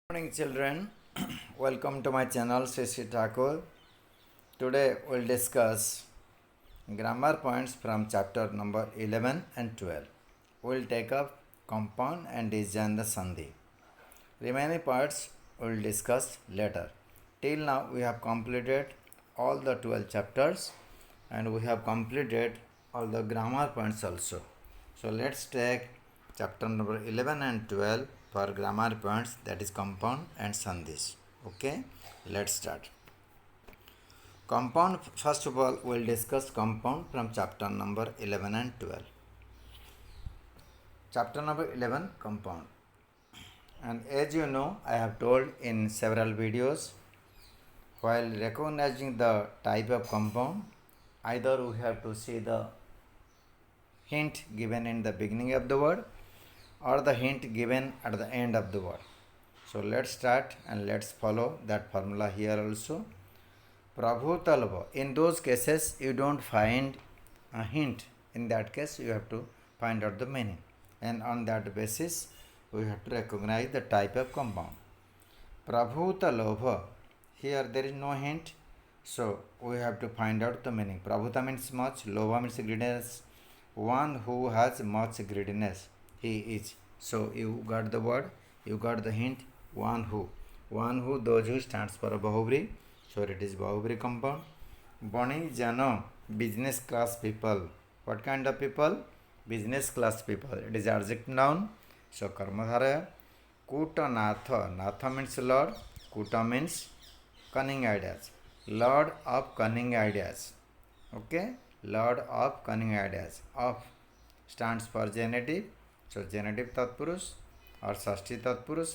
Morning children, welcome to my channel Sri Thakur. Today we'll discuss grammar points from chapter number 11 and 12. We'll take up compound and design the sandhi. Remaining parts we'll discuss later. Till now we have completed all the 12 chapters and we have completed all the grammar points also. So let's take chapter number 11 and 12 for grammar points, that is compound and sandhis. Okay, let's start. Compound, first of all we'll discuss compound from chapter number 11 and 12. Chapter number 11, compound. And as you know, I have told in several videos, while recognizing the type of compound, either we have to see the hint given in the beginning of the word or the hint given at the end of the word. So let's start and let's follow that formula here also. Prabhutalva. In those cases, you don't find a hint. In that case, you have to find out the meaning. And on that basis, we have to recognize the type of compound. Prabhutalova. Here there is no hint. So we have to find out the meaning. Prabhuta means much. Lova means greediness. One who has much greediness. He is. So you got the word. You got the hint. One who. One who, those who stands for Bahubri. So it is Bahubri compound. Bani Jano, business class people. What kind of people? Business class people. It is adjective noun. So Karmadhara. Kuta Natha. Natha means Lord. Kuta means cunning ideas. Lord of cunning ideas. Okay? Lord of cunning ideas. Of stands for genitive. So genitive Tatpurush or Sashti Tatpurush.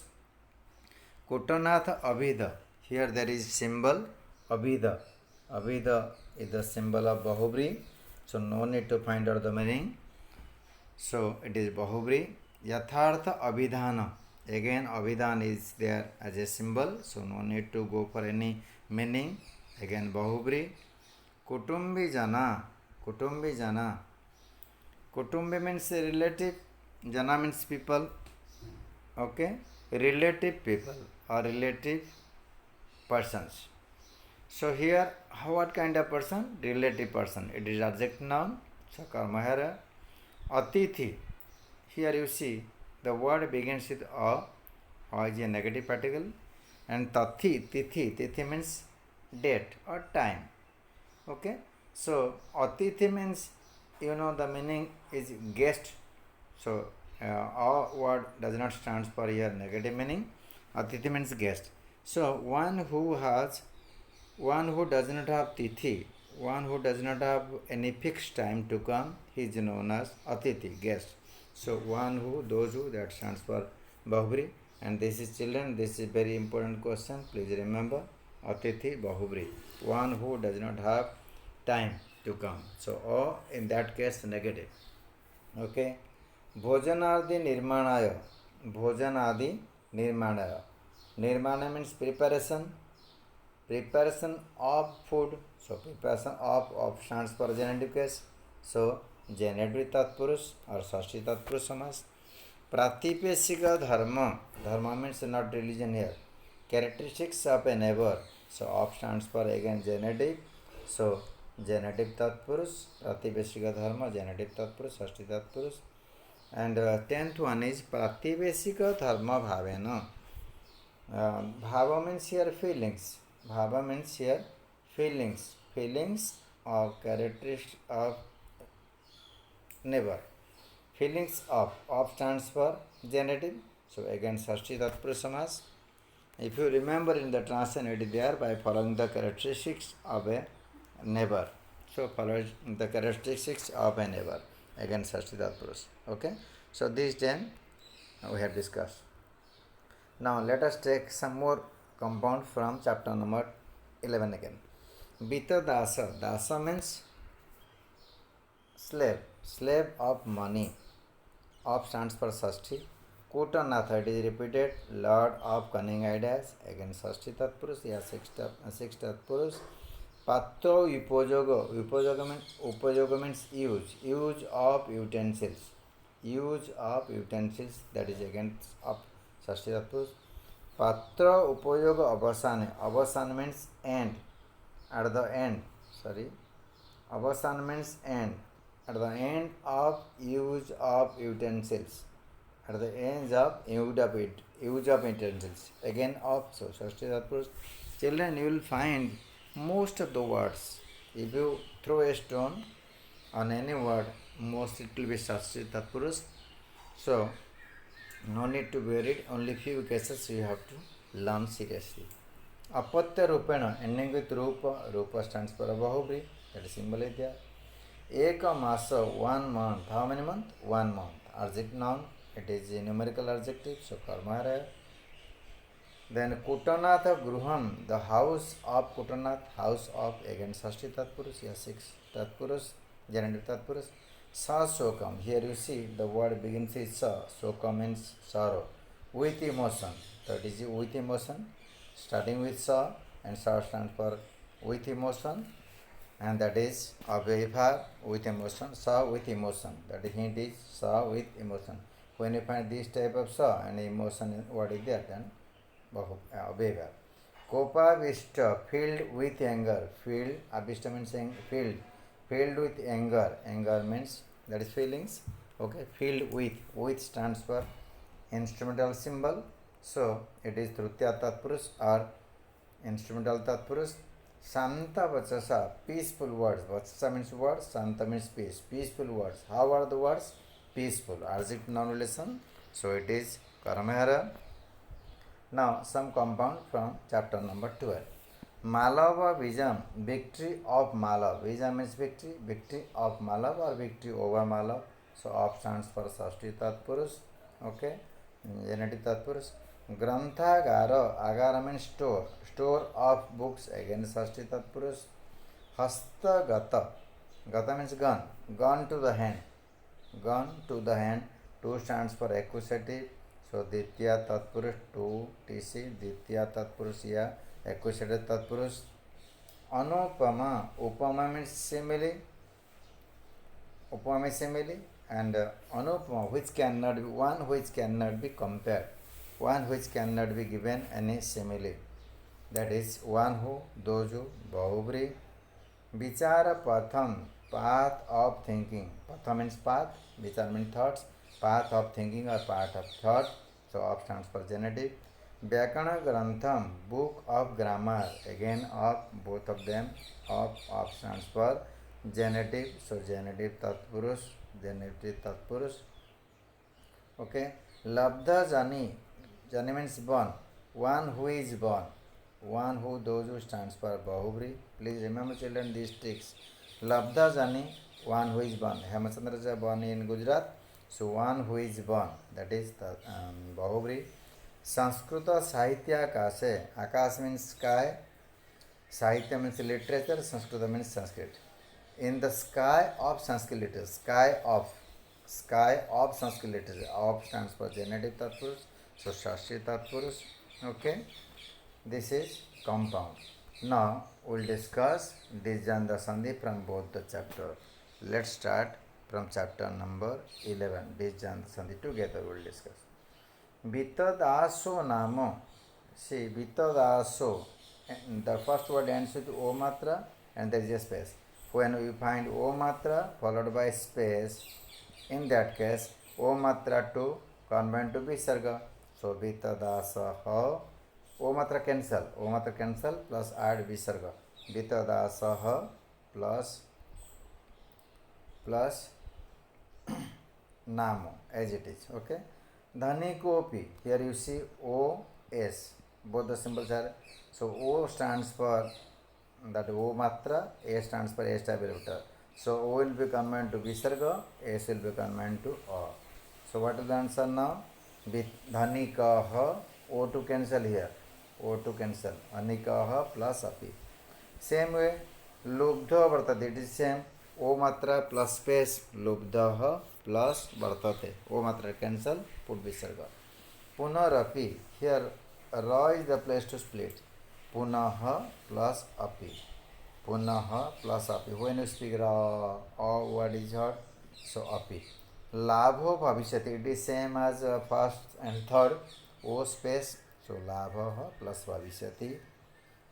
Kutanath Abhida. Here there is symbol Abhida. Abhida is the symbol of Bahubri. So no need to find out the meaning. So it is Bahubri. Yathartha Abhidhana. Again Abhidhan is there as a symbol. So no need to go for any meaning. Again Bahubri. Kutumbi Jana. Kutumbi Jana. Kutumbi means relative. Jana means people. Okay. Relative people or relative persons. So here, what kind of person? Relative person. It is adjective noun. So karmahara. Atithi. Here you see the word begins with a. A is a negative particle. And tathi, tithi. Tithi means date or time. Okay. So atithi means, you know, the meaning is guest. So a word does not stand for here negative meaning. Atithi means guest. So one who does not have tithi, one who does not have any fixed time to come, he is known as atithi, guest. So one who, those who, that stands for Bahubri. And this is children, this is very important question. Please remember, atithi Bahubri. One who does not have time to come. So O in that case negative. Okay. Bhojanadi nirmanaya. Bhojanadi nirmanaya. Nirmana means preparation. Preparation of food. So preparation of stands for genitive case. So genitive tatpurush or sashti tatpurush samas. Pratipeshika dharma. Dharma means not religion here. Characteristics of a neighbor. So of stands for again genitive. So genitive tatpurush. Pratipeshika dharma. Genitive tatpurush. Sashti tatpurush. And 10th one is Pratipeshika dharma bhavena. Bhava means here feelings. Bhava means here feelings. Feelings of characteristics of neighbor. Feelings of stands for genitive. So again Sashti Tatpura Samas. If you remember in the translation it is there by following the characteristics of a neighbor. So follow the characteristics of a neighbor. Again Sashti Tatpurus. Okay. So these 10 we have discussed. Now let us take some more compound from chapter number 11 again. Bita Dasa. Dasa means slave. Slave of money. Of stands for Sashti. Kutanatha, it is repeated. Lord of cunning ideas. Again Sashti Tatpurus. Yeah, six Tatpurus. Patro upojoga means use. Use of utensils. Use of utensils, that is again of Sashti Tatpurus. patra upayoga avasane, avasan means end, at the end, sorry, avasan means end, at the end of use of utensils, at the end of use of utensils, again of, so Shashti Tatpurus. Children, you will find most of the words, if you throw a stone on any word, most it will be Shashti Tatpurus. So no need to be worried, only few cases you have to learn seriously. Apatya Rupena, ending with Rupa, Rupa stands for Bahubri, that is symbol is there. Eka Masa, 1 month, how many month? 1 month. Adjective noun, it is a numerical adjective, so karma hai. Then Kutanath Gruham, the house of Kutanath, house of, again Shashti Tatpurus, yes, 6 Tatpurus, genitive Tatpurus. Sa Shokam, here you see the word begins with Sa, Shokam means sorrow, with emotion, that is with emotion, starting with Sa, and Sa stands for with emotion, and that is Abhayvar with emotion, Sa with emotion, that is hint is Sa with emotion. When you find this type of Sa and emotion word is there, then Abhayvar. Kopavishta, filled with anger, filled, Abhishta means filled with anger, anger means that is feelings, okay, filled with stands for instrumental symbol, so it is Trutya Tatpurus or instrumental Tatpurus. Santa Vachasa, peaceful words, Vachasa means words, Santa means peace, peaceful words. How are the words? Peaceful, adjective noun relation, so it is Karamahara. Now some compound from chapter number 12. Malava Vijam, victory of Malava. Vijam means victory, victory of Malava or victory over Malava. So of stands for Shashti Tatpurus, okay, genitive Tatpurus. Granthagara, agara means store, store of books, again Shashti Tatpurus. Hastagata, gata means gun, gun to the hand, gun to the hand. 2 stands for accusative, so Ditya Tatpurus 2 TC, Ditya Tatpurus ya accusative Tatpurus. Anupama, Upama means simile, Upama means simile, and Anupama which cannot be, one which cannot be compared, one which cannot be given any simile, that is one who, those who, Bahubri. Vichara Patham, path of thinking, Patham means path, Vichara means thoughts, path of thinking or path of thought, so of stands for genitive. Vyakana Grantham, book of grammar, again of, both of them, of stands for genitive, so genitive Tatpurus, genitive Tatpurus, okay. Labdha Jani, Jani means born, one who is born, one who, those who stands for Bahubri. Please remember children these tricks. Labdha Jani, one who is born. Hemachandra is born in Gujarat, so one who is born, that is the Bahubri. Sanskrita Sahitya Akase, Akas means sky, Sahitya means literature, Sanskrita means Sanskrit. In the sky of Sanskrit literature, sky of Sanskrit literature, of stands for genitive Tatpurus, so Shashti Tatpurus, okay. This is compound. Now we will discuss Dijjhanda Sandhi from both the chapter. Let's start from chapter number 11. Dijjhanda Sandhi together we will discuss. Vitadaso Namo. See, Vitadaso. The first word ends with O matra and there is a space. When we find O matra followed by space, in that case, O matra to convert to Visarga. So Vitadasaha. O matra cancel plus add Visarga. Vitadasaha plus Namo as it is, okay. Dhanikopi, here you see O, S, both the symbols are, so O stands for that O matra, A stands for A stable letter. So O will be converted to Visarga, S will be converted to A. So what is the answer now? Dhanikaha, O to cancel here, O to cancel, Anikaha plus Api. Same way, Lubdha Vartate, it is same, O matra plus space, Lubdha plus Vartate, O matra cancel, put Visarga. Punarapi, here Ra is the place to split, Punaha plus Api, Punaha plus Api. When you speak Ra, or word is heard, so Api. Labho Bhavishyati, it is same as first and third, O space, So labha plus bhavishyati.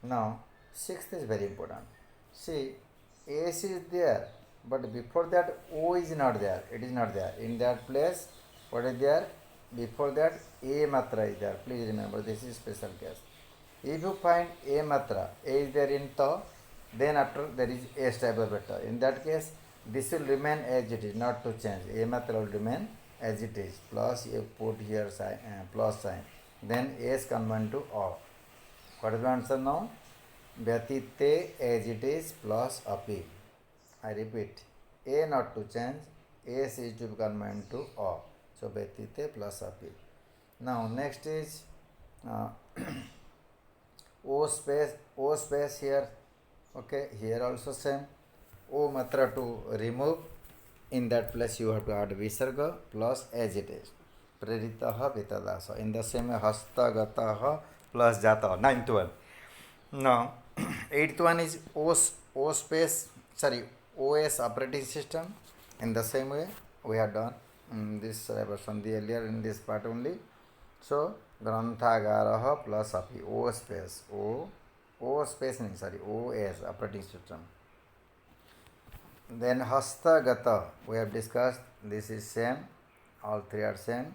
Now sixth is very important. See, S is there, but before that O is not there. It is not there. In that place, what is there? Before that A matra is there. Please remember, this is special case. If you find A matra, A is there in ta, then after there is A type of letter. In that case, this will remain as it is, not to change. A matra will remain as it is. Plus you put here sign, plus sign. Then S convert to O. What is the answer now? Vyatite as it is plus api. I repeat, A not to change, S is to be converted to O. So Vyatite plus api. Now next is O space here. Okay, here also same. O matra to remove. In that place you have to add visarga plus as it is. Preritaha vitadasa. In the same way hasta gataha plus jata. Ninth one. Now, eighth one is O space, sorry, OS operating system. In the same way, we have done this I was from the earlier in this part only. So, Granthagaraha plus api, O space, O space means, sorry, OS operating system. Then Hastagata, we have discussed, this is same, all three are same.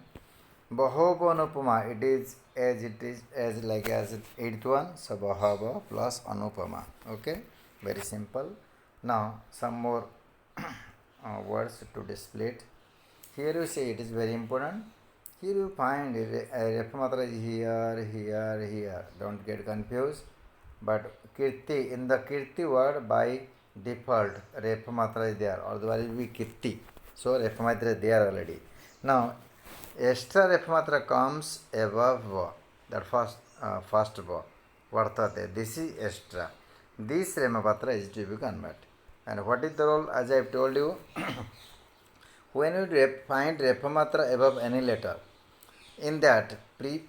Bahava Anupama, it is as like as eighth one, so Bahava plus Anupama. Okay, very simple. Now some more words to display it. Here you see it is very important. Here you find Repamatra is here. Don't get confused. But Kirti, in the Kirti word by default Repamatra is there, otherwise it will be Kirti. So Repamatra is there already. Now extra Repamatra comes above va, that first va. Vartate. This is extra. This Repamatra is to be converted. And what is the role? As I have told you, when you find Repamatra above any letter, in that,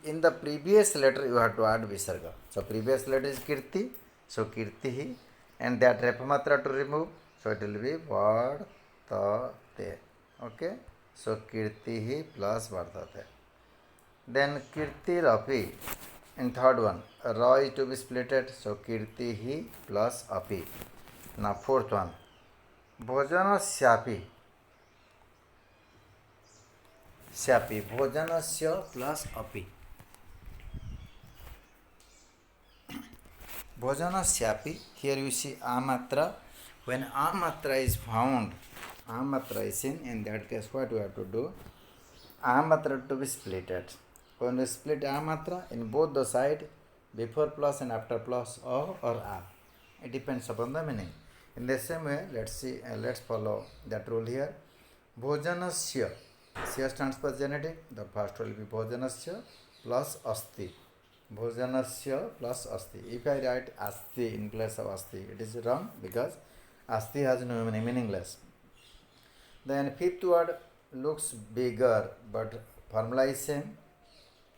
in the previous letter you have to add visarga. So previous letter is Kirti, so Kirti, and that Repamatra to remove, so it will be Vartate. Okay, so Kirti plus Vartate. Then Kirti Rapi, in third one, Ra is to be splitted, so Kirti plus Api. Now fourth one, Bhojana Syapi. Syapi, Bhojanasya plus api. Bhojanasyapi, here you see amatra. When amatra is found, amatra is in that case what we have to do? Amatra to be splitted. When we split amatra in both the side, before plus and after plus or a. It depends upon the meaning. In the same way, let's follow that rule here. Bhojanasya. Sya stands for genetic. The first will be Bhojanasya plus Asti. Bhojanasya plus Asti. If I write Asti in place of Asti, it is wrong because Asti has no meaning, meaningless. Then fifth word looks bigger, but formula is same.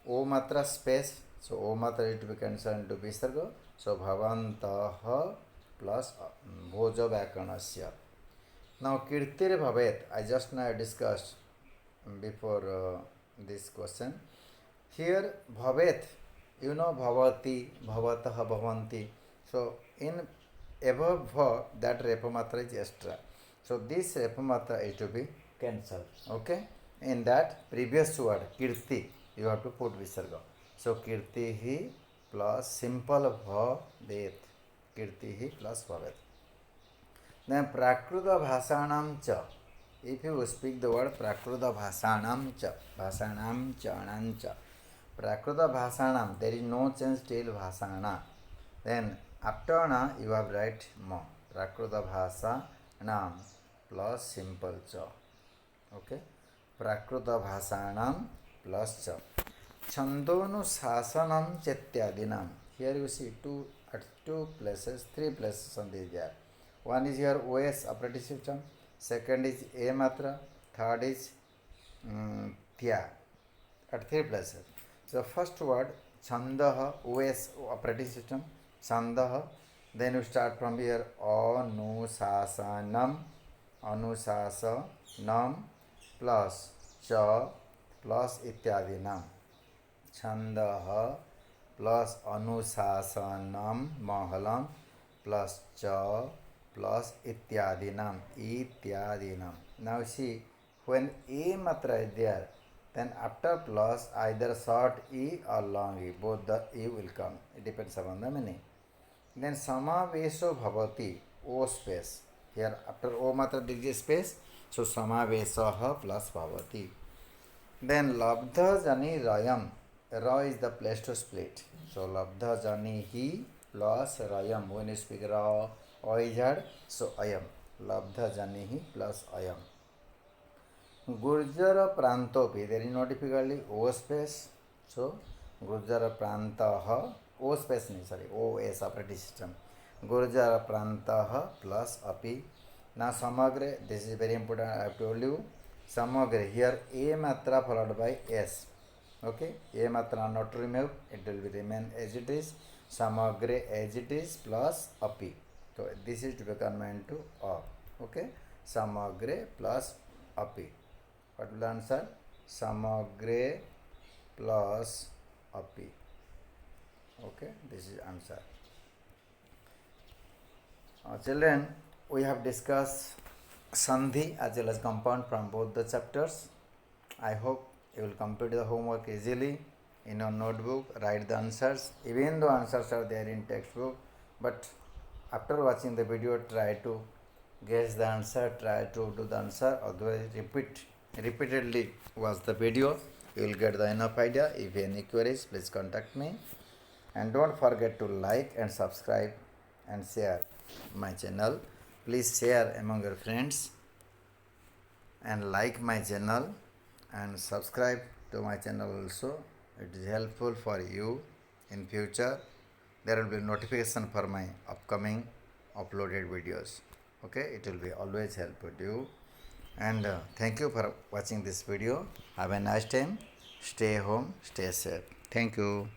O matra space. So O matra is to be cancelled into Visarga. So Bhavantaha plus Bhoja Vyakanasya. Now Kirtir Bhavet, I just now discussed before this question. Here Bhavet, you know Bhavati, Bhavataha, Bhavanti. So in above Bha, that Repamatra is extra. So this Repamatra is to be cancelled. Okay? In that previous word, Kirti, you have to put Visarga. So Kirti plus simple Bhavet. Kirti plus Bhavet. Then Prakruta Bhasanam cha. If you speak the word Prakruta Bhasanam cha, Anancha. Prakruta Bhasanam, there is no change till Bhasana. Then after na you have write ma. Prakruta Bhasanam plus simple cha. Okay? Prakruta Bhasanam plus cha. Chandonu Sasanam Chetyadinam. Here you see at two places, three places on this there. One is your OS operating system, second is A matra, third is Thya, at three places. So first word Chandaha, OS operating system, Chandaha, then you start from here Anusasanam plus Cha plus Ityadinam. Chandaha plus anusasanam mahalam plus cha plus ityadinam. Now see, when a matra is there, then after plus either short e or long e, both the e will come. It depends upon the meaning. Then samavesho bhavati, o space. Here after o matra there is space, so samavesha plus bhavati. Then labdha jani rayam. Ra is the place to split. So labdha jani hi plus rayam. When you speak ra or is had, so ayam. Labdha jani hi plus ayam. Gurjara prantopi. There is no difficulty. O space. So Gurjara prantaha. O space nahi, sorry. O is operating system. Gurjara prantaha plus api. Now samagre. This is very important. I have told you. Samagre. Here a matra followed by s. Okay. A matra not removed. It will be remain as it is. Samagre as it is plus api. So this is to be converted to a. Okay. Samagre plus api. What will answer? Samagre plus api. Okay, this is answer. Children, we have discussed sandhi as well as compound from both the chapters. I hope you will complete the homework easily in your notebook. Write the answers. Even though answers are there in textbook, but after watching the video, try to guess the answer. Try to do the answer. Otherwise, repeatedly watch the video. You will get the enough idea. If any queries, please contact me. And don't forget to like and subscribe and share my channel. Please share among your friends and like my channel and subscribe to my channel also. It is helpful for you in future. There will be notification for my upcoming uploaded videos. Okay, it will be always helpful to you. And thank you for watching this video. Have a nice time. Stay home, stay safe. Thank you.